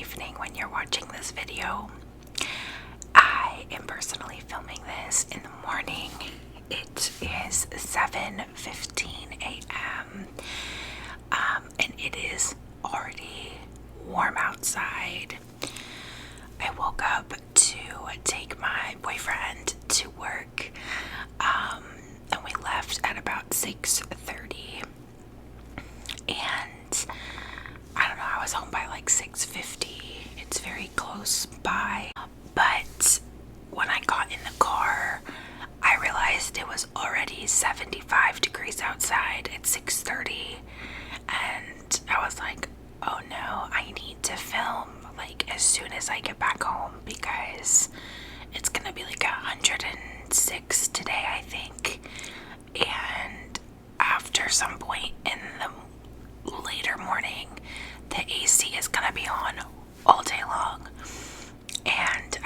evening when you're watching this video. I am personally filming this in the morning. It is 7:15 a.m. And it is already warm outside. I woke up to take my boyfriend to work, and we left at about 6:30. And I don't know, I was home by like 6:50. It's very close by. But when I got in the car, I realized it was already 75 degrees outside at 6:30. And I was like, oh no, I need to film like as soon as I get back home because it's gonna be like 106 today, I think. And after some point in the later morning, the AC is gonna be on all day long. And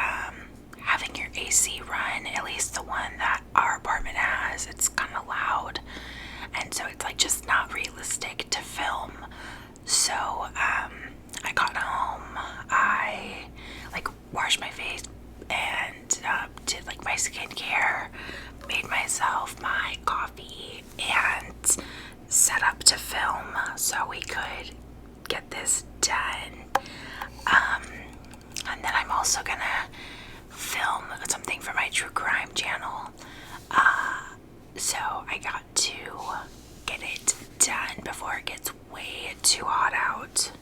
having your AC run, at least the one that our apartment has, it's kind of loud. And so it's like just not realistic to film. So I got home, I like washed my face and did like my skincare, made myself my coffee, and set up to film so we could get this done. And then I'm also gonna film something for my true crime channel. So I got to get it done before it gets way too hot out.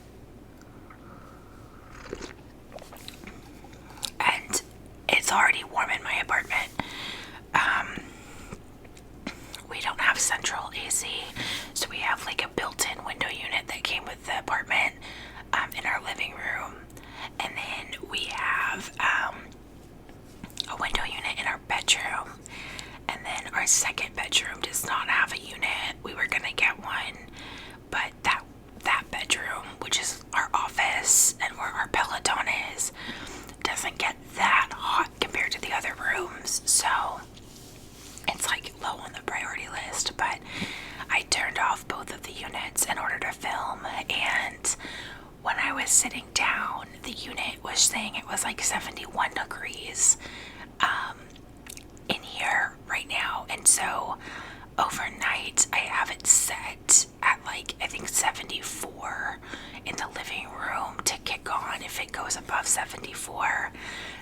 And it's already warm in my apartment. We don't have central AC, so we have like a built-in window unit that came with the apartment in our living room. And then we have a window unit in our bedroom. And then our second bedroom does not have a unit. We were gonna get one, but that bedroom, which is our office and where our Peloton is, doesn't get that hot compared to the other rooms. So it's like low on the priority list, but I turned off both of the units in order to film. And when I was sitting down, the unit was saying it was like 71 degrees in here right now. And so overnight I have it set at like I think 74 in the living room to kick on if it goes above 74.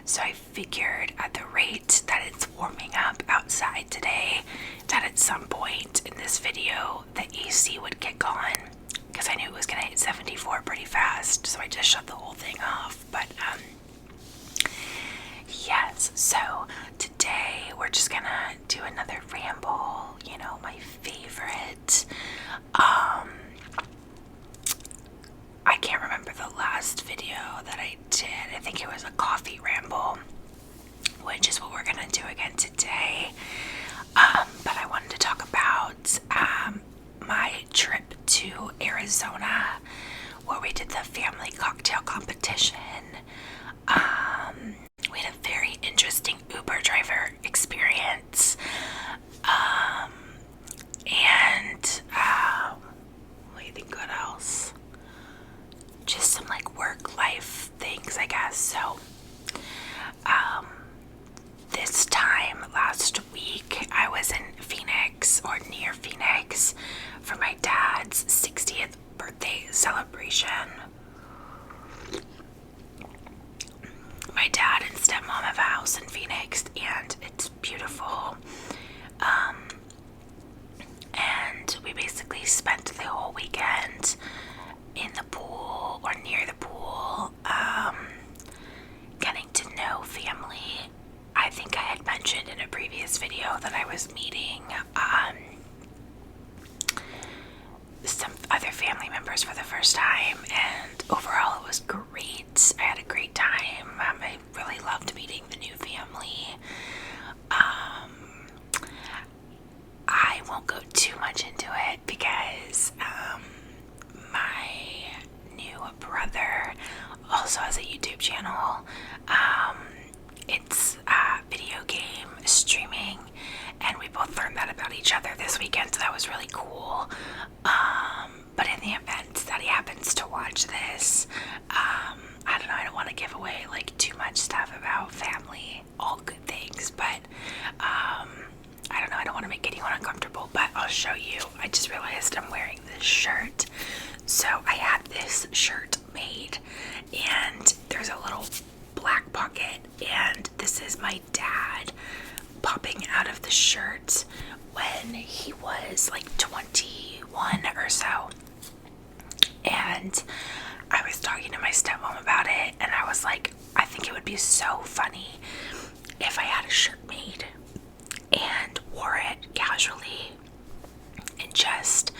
So I figured at the rate that it's warming up outside today that at some point in this video the AC would kick on, because I knew it was gonna hit 74 pretty fast, so I just shut the whole thing off. But yes, so today we're just gonna do another ramble, you know, my favorite. I can't remember the last video that I did. I think it was a coffee ramble, which is what we're gonna do again today. But I wanted to talk about my trip to Arizona, where we did the family cocktail competition. We had a very interesting Uber driver experience. And let me think what else. Just some like work life things, I guess. So this time last week I was in Phoenix, or near Phoenix, for my dad's 60th birthday celebration. My dad and stepmom have a house in Phoenix, and it's beautiful. And we basically spent the whole weekend in the pool or near the pool, getting to know family. I think I had mentioned in a previous video that I was meeting some other family members for the first time, and overall it was great. I had a great time. I really loved meeting the new family. I won't go too much into it because my new brother also has a YouTube channel. It's video game streaming, and we both learned that about each other this weekend, so that was really cool. But in the event that he happens to watch this, I don't know, out of the shirt when he was like 21 or so. And I was talking to my stepmom about it, and I was like, I think it would be so funny if I had a shirt made and wore it casually, and just,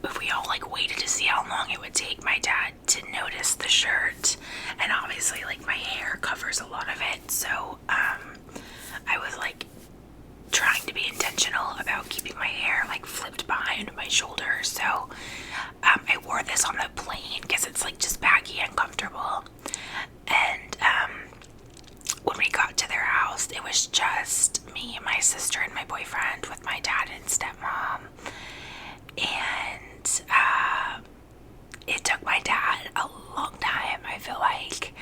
if we all like waited to see how long it would take my dad to notice the shirt. And obviously like my hair covers a lot of it, so I was like trying to be intentional about keeping my hair like flipped behind my shoulders. So I wore this on the plane because it's like just baggy and comfortable. And when we got to their house, it was just me and my sister and my boyfriend with my dad and stepmom. And it took my dad a long time, I feel like,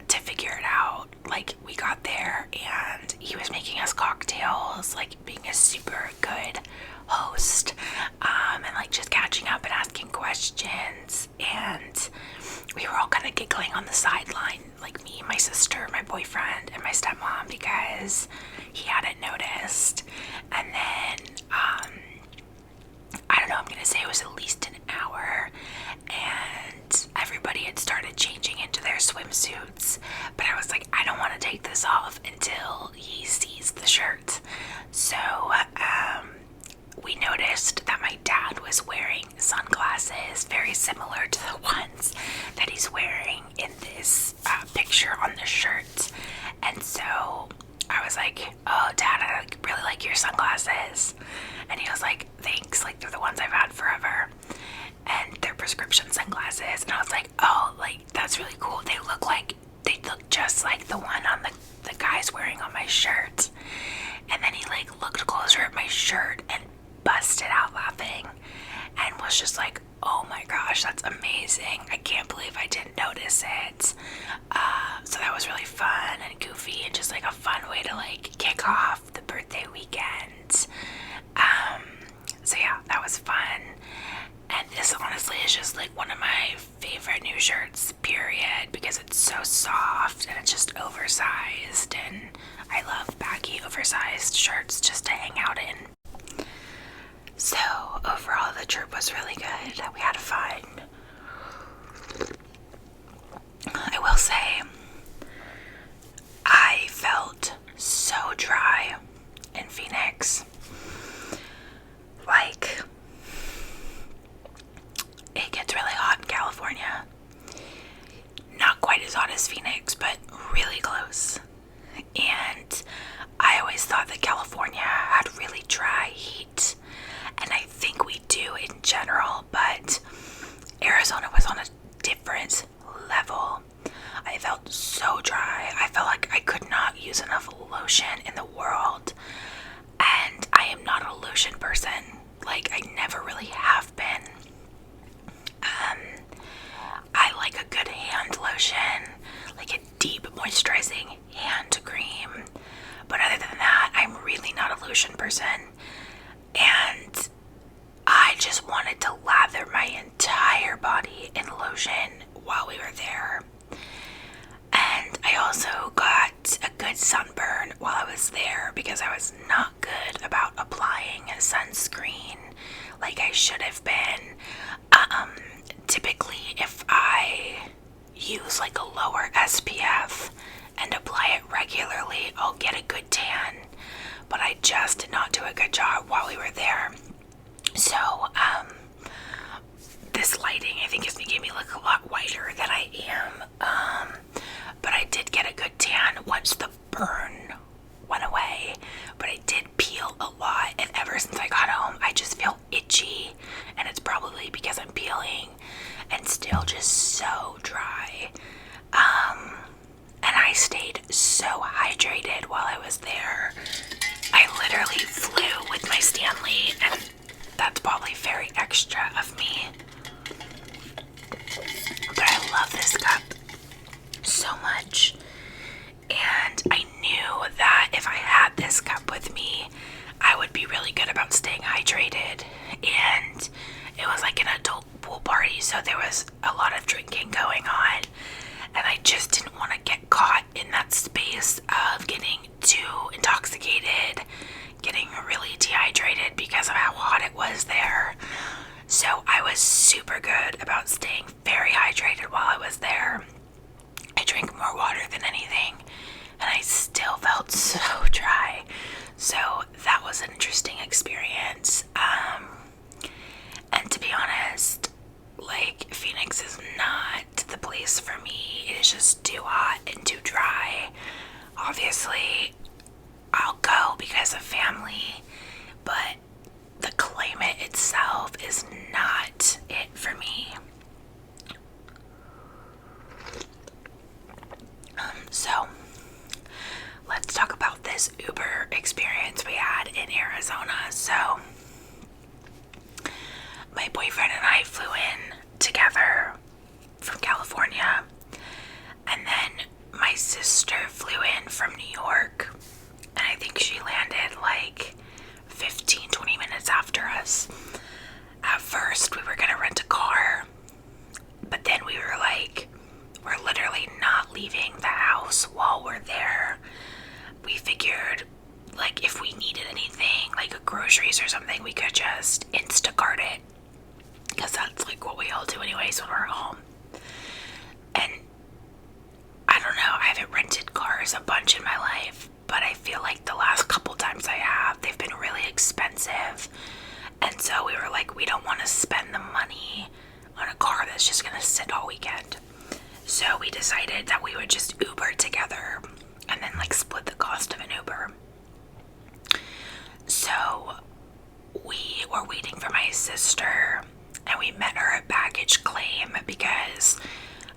to figure it out. Like, we got there and he was making us cocktails, like being a super good host, and like just catching up and asking questions. And we were all kind of giggling on the sideline, like me, my sister, my boyfriend, and my stepmom, because he hadn't noticed. And then I don't know, I'm gonna say it was at least an hour, and everybody had started changing into their swimsuits, but I was like, I don't want to take this off until he sees the shirt. So we noticed that my dad was wearing sunglasses very similar to the ones that he's wearing in this picture on the shirt. And so I was like, oh, Dad, I really like your sunglasses. And he was like, thanks, like they're the ones I've had forever. And they're prescription sunglasses. And I was like, oh, like that's really cool. They look just like the one on the guy's wearing on my shirt. And then he like looked closer at my shirt and busted out laughing and was just like, oh my gosh, that's amazing. I can't believe I didn't notice it. So that was really fun and goofy and just like a fun way to like kick off the birthday weekend. So yeah, that was fun. And this honestly is just like one of my favorite new shirts, period, because it's so soft and it's just oversized, and I love baggy oversized shirts just to hang out in. So overall the trip was really good. We had fun. I will say I felt so dry in Phoenix. Like, it gets really hot in California. Not quite as hot as Phoenix, but really close. And I always thought that California had really dry heat, and I think we do in general, but Arizona was on a different level. I felt so dry. I felt like I could not use enough lotion in the world, and I am not a lotion person. Like, I never really have been. I like a good hand lotion, like a deep moisturizing hand cream, but other than that, I'm really not a lotion person. And I just wanted to lather my entire body in lotion while we were there. And I also got a good sunburn while I was there because I was not good about applying sunscreen like I should have been. Typically, if I use like a lower SPF and apply it regularly, I'll get a good tan. But I just did not do a good job while we were there. So, this lighting, I think, is making me look a lot whiter than I am. But I did get a good tan once the burn went away. But I did peel a lot, and ever since I got home, I just feel itchy. And it's probably because I'm peeling and still just so dry. And I stayed so hydrated while I was there. I literally flew with my Stanley, and that's probably very extra of me. But I love this cup so much. And I knew that if I had this cup with me, I would be really good about staying hydrated. And it was like an adult pool party, so there was a lot of drinking going on. And I just didn't want to get caught in that space of getting too intoxicated everything, and I still felt so dry. So that was an interesting experience. And to be honest, like, Phoenix is not the place for me. It is just too hot and too dry. Obviously, I'll go because of family, but the climate itself is not it for me. So let's talk about this Uber experience we had in Arizona. So my boyfriend and I flew in together from California, and then my sister flew in from New York, and I think she landed like 15-20 minutes after us. At first we were gonna rent a car, but then we were like, we're literally not leaving the house while we're there. We figured, like, if we needed anything, like groceries or something, we could just Instacart it, because that's like what we all do anyways when we're home. And I don't know, I haven't rented cars a bunch in my life, but I feel like the last couple times I have, they've been really expensive. And so we were like, we don't want to spend the money on a car that's just gonna sit all weekend. So we decided that we would just Uber together and then like split the cost of an Uber. So we were waiting for my sister, and we met her at baggage claim because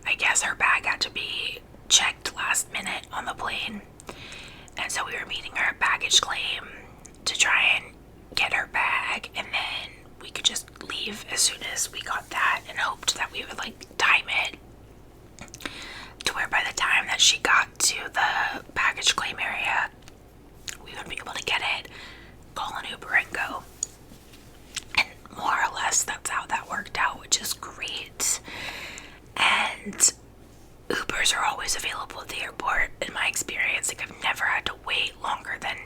I guess her bag had to be checked last minute on the plane. And so we were meeting her at baggage claim to try and get her bag, and then we could just leave as soon as we got that, and hoped that we would like time it to where by the time that she got to the baggage claim area, we would be able to get it, call an Uber, and go. And more or less that's how that worked out, which is great. And Ubers are always available at the airport in my experience. Like, I've never had to wait longer than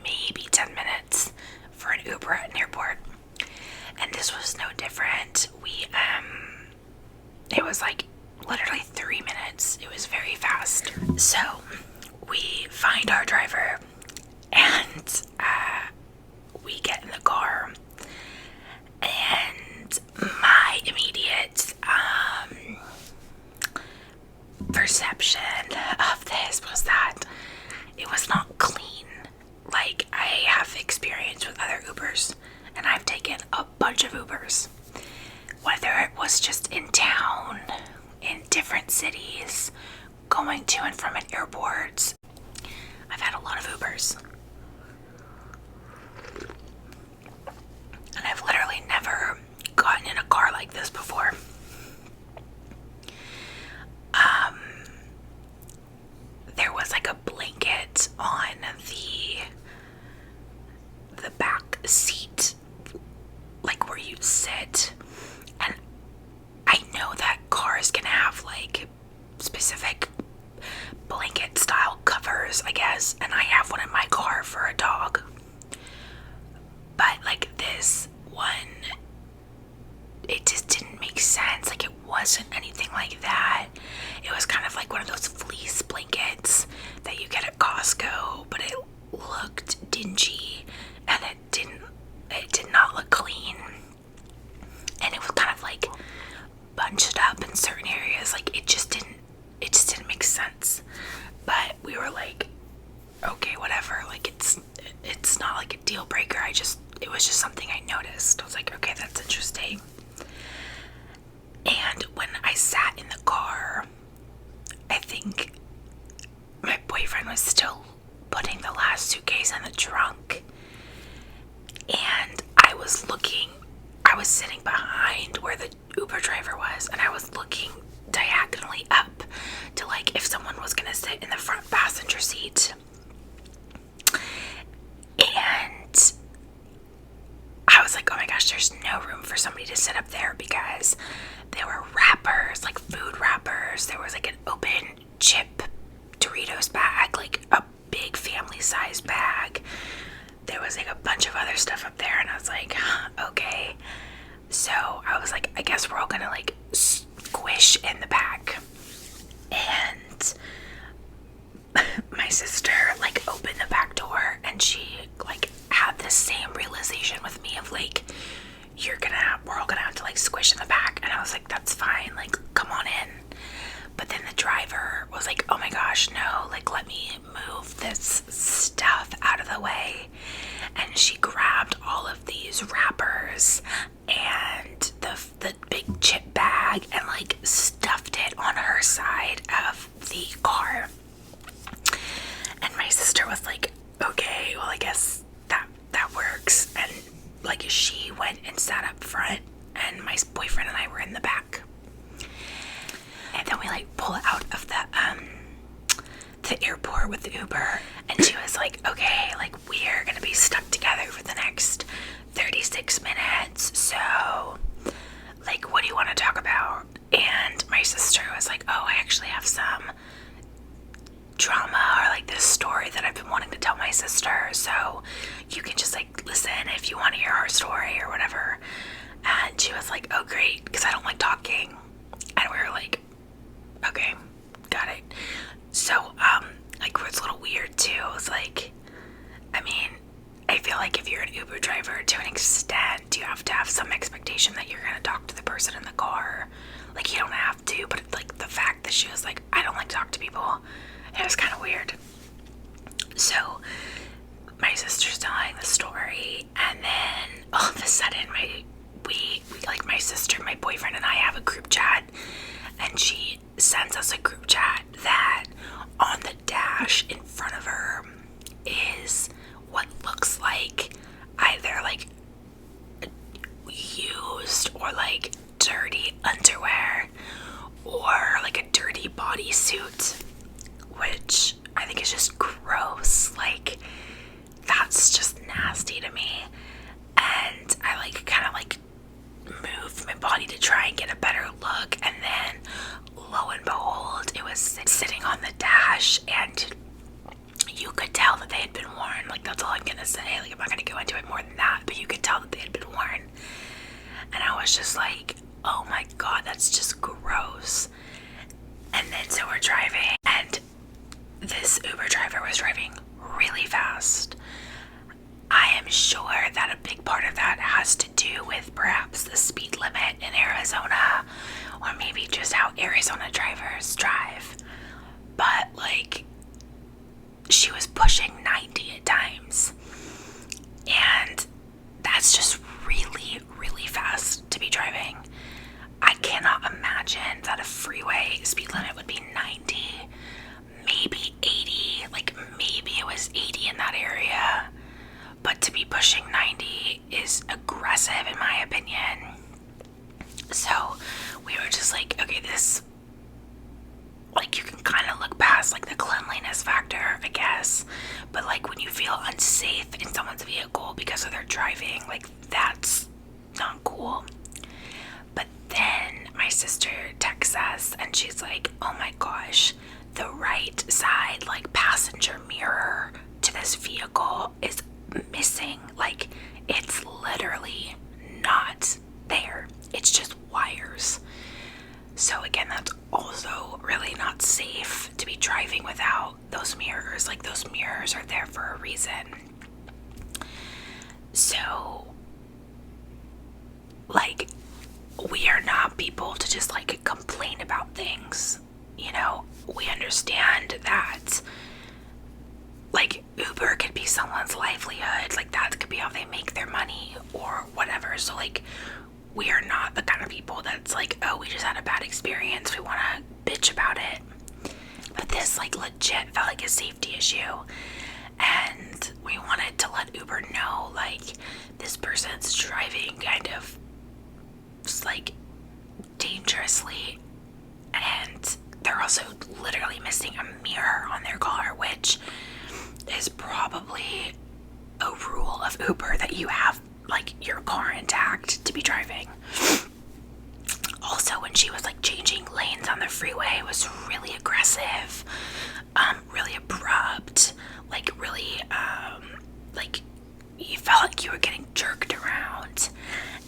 maybe 10 minutes for an Uber at an airport. And this was no different. It was like literally 3 minutes. It was very fast. So we find our driver, and we get in the car, and my immediate perception of this was that it was not clean. Like, I have experience with other Ubers, and I've taken a bunch of Ubers, whether it was just in town, in different cities, going to and from an airport. I've had a lot of Ubers, and I've literally never gotten in a car like this before. There was like a blanket on the back seat, like where you sit, and I know that cars can have like specific blanket style covers, I guess, and I have one in my car for a dog, but like this one, it just didn't make sense. Like, it wasn't anything like that. It was kind of like one of those fleece blankets that you get at Costco, but it looked dingy, and it did not look clean, and it was kind of like bunched up in certain areas. Like, it just didn't make sense. But we were like, okay, whatever, like, it's not like a deal breaker. It was just something I noticed. I was like, okay, that's interesting. And when I sat in the car, I think my boyfriend was still putting the last suitcase in the trunk, and I was sitting behind where the Uber driver was, and I was looking diagonally up to like if someone was gonna sit in the front passenger seat. And I was like, oh my gosh, there's no room for somebody to sit up there, because there were wrappers, like food wrappers. There was like an open chip Doritos bag, like a big family size bag. There was like a bunch of other stuff up there, and I was like, okay. So I was like, I guess we're all gonna like squish in the back. And sister like opened the back door, and she like had the same realization with me of like, we're all gonna have to like squish in the back. And I was like, that's fine, like come on in. But then the driver was like, oh my gosh, no, like let me move this stuff out of the way. And she grabbed all of these wrappers and the big chip bag and like stuffed it on her side of the car. And my sister was like, okay, well I guess that works. And like she went and sat up front, and my boyfriend and I were in the back. And then we like pull out of the airport with the Uber, and she was like, okay, like we're gonna be stuck together for the next 36 minutes, so like what do you want to talk about? And my sister was like, oh, I actually have some drama or like this story that I've been wanting to tell my sister, so you can just like listen if you want to hear her story or whatever. And she was like, oh great, because I don't like talking. And we were like, okay, got it. So like it was a little weird too. It was like, I mean, I feel like if you're an Uber driver, to an extent you have to have some expectation that you're gonna talk to the person in the car. Like you don't have to, but like the fact that she was like, I don't like to talk to people, it was kind of weird. So my sister's telling the story, and then all of a sudden we like my sister, my boyfriend, and I have a group chat, and she sends us a group chat that on the dash in front of her is what looks like either like used or like dirty underwear or like a dirty bodysuit, which I think is just gross. Like that's just nasty to me. And I like kind of like moved my body to try and get a better look, and then lo and behold, it was sitting on the dash, and you could tell that they had been worn. Like that's all I'm gonna say. Like I'm not gonna go into it more than that, but you could tell that they had been worn. And I was just like, oh my god, that's just gross. And then so we're driving, and this Uber driver was driving really fast. I am sure that a big part of that has to do with perhaps the speed limit in Arizona, or maybe just how Arizona drivers drive. But like, she was pushing 90 at times, and that's just really, really fast to be driving. I cannot imagine that a freeway speed limit would be 90, maybe 80, like maybe it was 80 in that area. But to be pushing 90 is aggressive in my opinion. So we were just like, okay, this, like you can kind of look past like the cleanliness factor, I guess. But like when you feel unsafe in someone's vehicle because of their driving, like that's not cool. But then my sister texts us, and she's like, oh my gosh, the right side like passenger mirror to this vehicle is missing. Like it's literally not there, it's just wires. So again, that's also really not safe to be driving without those mirrors. Like those mirrors are there for a reason. So like we are not people to just like complain about things, you know. We understand that like Uber could be someone's livelihood, like that could be how they make their money or whatever. So like we are not the kind of people that's like, oh, we just had a bad experience, we want to bitch about it. But this like legit felt like a safety issue, and we wanted to let Uber know like this person's driving kind of like dangerously, and they're also literally missing a mirror on their car, which is probably a rule of Uber that you have like your car intact to be driving. Also, when she was like changing lanes on the freeway, it was really aggressive, really abrupt, like really like you felt like you were getting jerked around.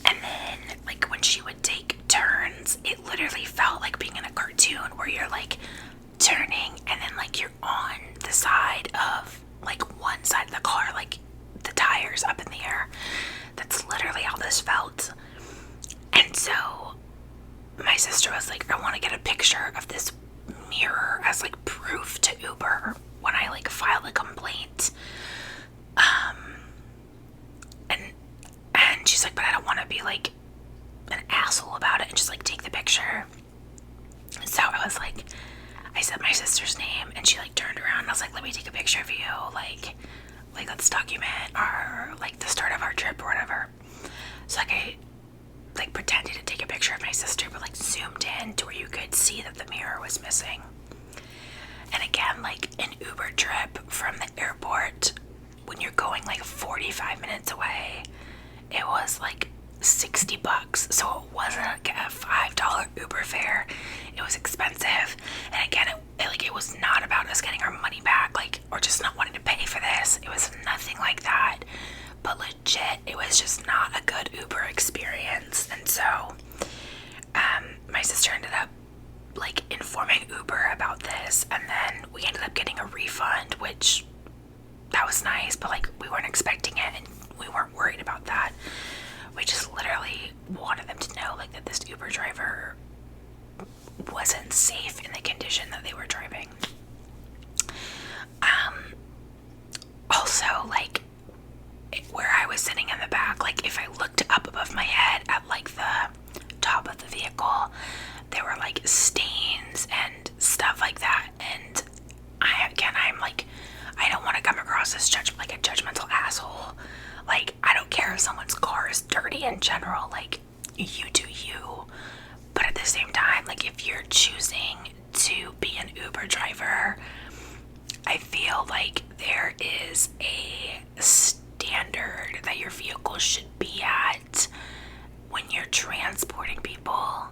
And then like when she would take turns, it literally felt like being in a cartoon where you're like turning and then like you're on the side fires up in the air. That's literally how this felt. And so my sister was like, I want to get a picture of this mirror as like proof to Uber when I like file a complaint. And she's like, but I don't want to be like an asshole about it and just like take the picture. So I was like, I said my sister's name, and she like turned around and I was like, let me take a picture of you, like let's document our like the start of our trip or whatever. So like I like pretended to take a picture of my sister, but like zoomed in to where you could see that the mirror was missing. And again, like an Uber trip from the airport, when you're going like 45 minutes away, it was like $60. So it wasn't like a $5 Uber fare. It was expensive. And again, it was not about us getting our money back, like, or just not wanting to pay for this. It was nothing like that. But legit, it was just not a good Uber experience. And so my sister ended up like informing Uber about this, and then we ended up getting a refund, which that was nice, but like we weren't expecting it and we weren't worried about that. We just literally wanted them to know like that this Uber driver wasn't safe in the condition that they were driving. Also, like where I was sitting in the back, like if I looked up above my head at like the top of the vehicle, there were like stains and stuff like that. And I'm like, I don't want to come across as like a judgmental asshole. Like, I don't care if someone's car is dirty in general, like, you do you. But at the same time, like, if you're choosing to be an Uber driver, I feel like there is a standard that your vehicle should be at when you're transporting people.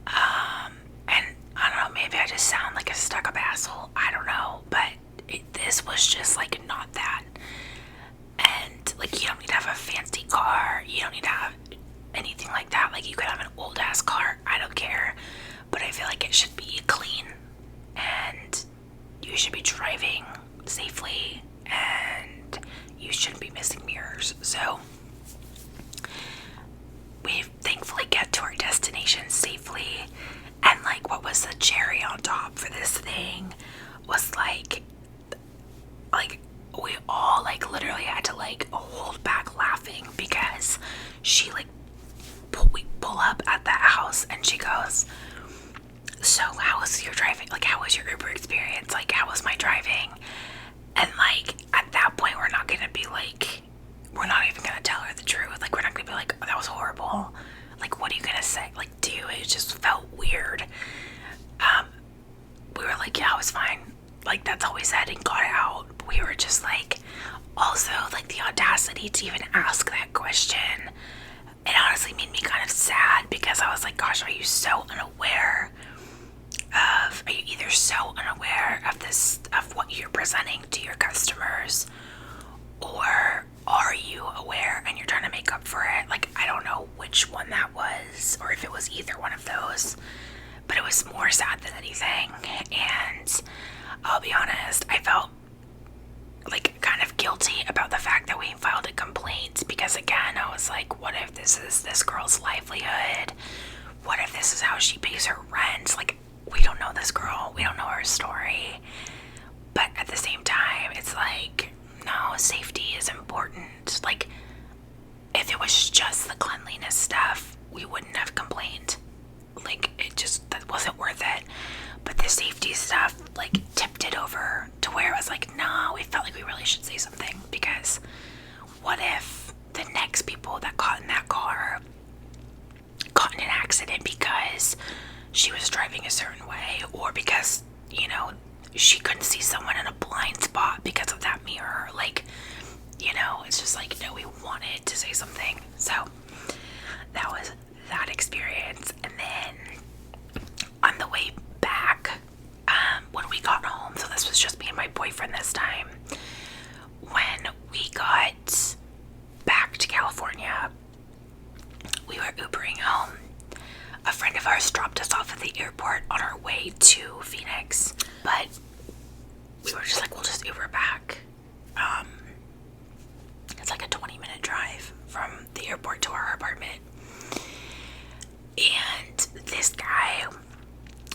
And I don't know, maybe I just sound like a stuck-up asshole. I don't know, but this was just, like, not that. And, like, you don't need to have a fancy car. You don't need to have anything like that. Like, you could have an old-ass car. I don't care. But I feel like it should be clean. And you should be driving safely. And you shouldn't be missing mirrors. So we thankfully get to our destination safely. And, like, what was the cherry on top for this thing was, like we all, like, literally had to, like, hold back laughing because she, like, we pull up at that house and she goes, so how was your driving? Like, how was your Uber experience? Like, how was my driving? And, like, at that point, we're not going to be, like, we're not even going to tell her the truth. Like, we're not going to be like, oh, that was horrible. Like, what are you going to say? Like, it just felt weird. We were like, yeah, it was fine. Like, that's all we said and got it out. We were just like, also, like, the audacity to even ask that question, it honestly made me kind of sad because I was like, gosh, are you either so unaware of this, of what you're presenting to your customers, or are you aware and you're trying to make up for it? Like, I don't know which one that was, or if it was either one of those, but it was more sad than anything. And I'll be honest, I felt like kind of guilty about the fact that we filed a complaint, because again, I was like, what if this is this girl's livelihood? What if this is how she pays her rent? Like, we don't know this girl, we don't know her story. But at the same time, it's like, no, safety is important. Like, if it was just the cleanliness stuff, we wouldn't have complained. Like, that wasn't worth it. But the safety stuff, like, tipped it over to where it was like, no, we felt like we really should say something, because what if the next people that got in that car got in an accident because she was driving a certain way, or because, you know, she couldn't see someone in a blind spot because of that mirror. Like, you know, it's just like, no, we wanted to say something. So that was that experience. And then on the way back, when we got home, so this was just me and my boyfriend this time, when we got back to California, we were Ubering home. A friend of ours dropped us off at the airport on our way to Phoenix, but we were just like, we'll just Uber back. It's like a apartment. And this guy,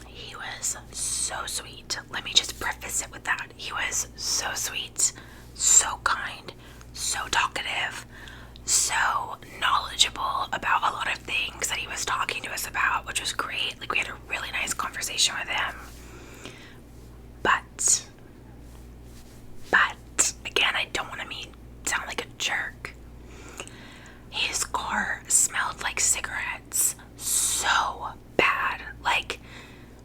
he was so sweet. Let me just preface it with that. He was so sweet, so kind, so talkative, so knowledgeable about a lot of things that he was talking to us about, which was great. Like, we had a really nice conversation with him. But again, I don't want to sound like a jerk. His car smelled like cigarettes so bad. Like,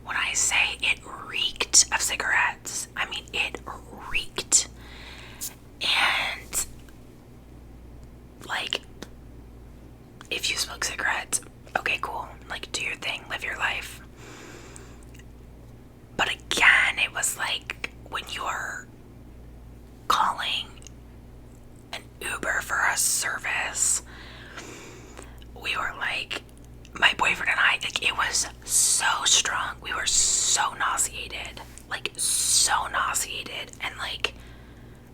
when I say it reeked of cigarettes, I mean it reeked. And, like, if you smoke cigarettes, okay, cool. Like, do your thing, live your life. But again, it was like when you're calling an Uber for a service, we were like, my boyfriend and I, like, it was so strong. We were so nauseated, and like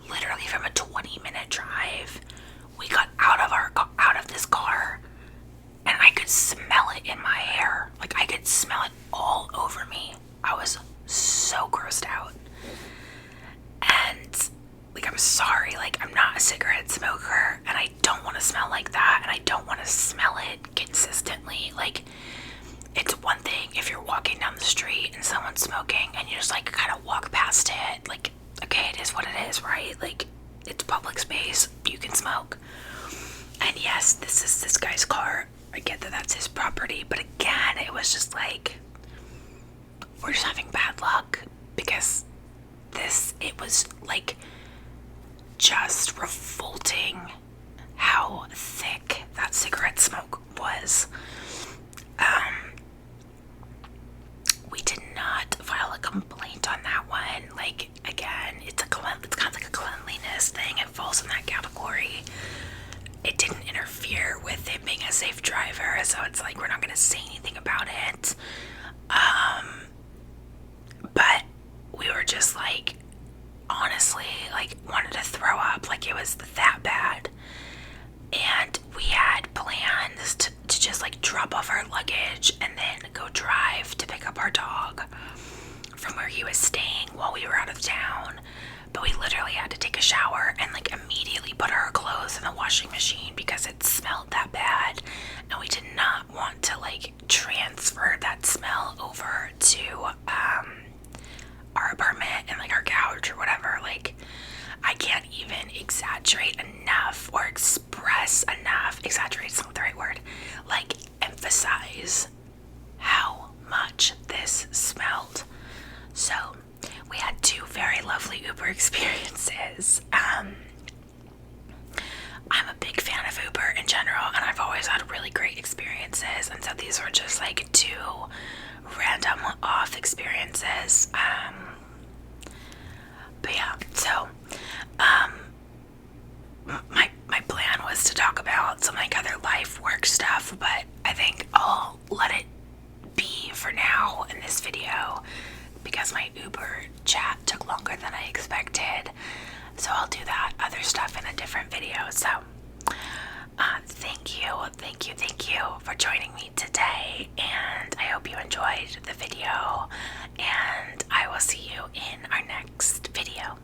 literally from a 20-minute drive, we got out of this car, and I could smell it in my hair. Like, I could smell it all over me. I was so grossed out. And like, I'm sorry, like, I'm not a cigarette smoker, and I don't want to smell like that, and I don't want to smell it consistently. Like, it's one thing if you're walking down the street and someone's smoking and you just like kind of walk past it. Like, okay, it is what it is, right? Like, it's public space, you can smoke. And yes, this is this guy's car. I get that that's his property, but again, it was just like, we're just having bad luck, because it was like just revolting how thick that cigarette smoke was. We did not file a complaint on that one. Like, again, it's kind of like a cleanliness thing. It falls in that category. It didn't interfere with him being a safe driver, so it's like, we're not going to say anything about it. But we were just like, honestly, like, wanted to throw up. Like, it was that bad. And we had plans to just like drop off our luggage and then go drive to pick up our dog from where he was staying while we were out of town. But we literally had to take a shower and like immediately put our clothes in the washing machine because it smelled that bad, and we did not want to like transfer that smell over to our apartment and like our couch or whatever. Like, I can't even exaggerate enough or express enough. Exaggerate's not the right word. Like, emphasize how much this smelled. So, we had two very lovely Uber experiences. I'm a big fan of Uber in general, and I've always had really great experiences. And so these were just like two random off experiences. But yeah, so my plan was to talk about some like other life work stuff, but I think I'll let it be for now in this video because my Uber chat took longer than I expected. So I'll do that other stuff in a different video. So thank you for joining me today, and I hope you enjoyed the video, and I will see you in our next video.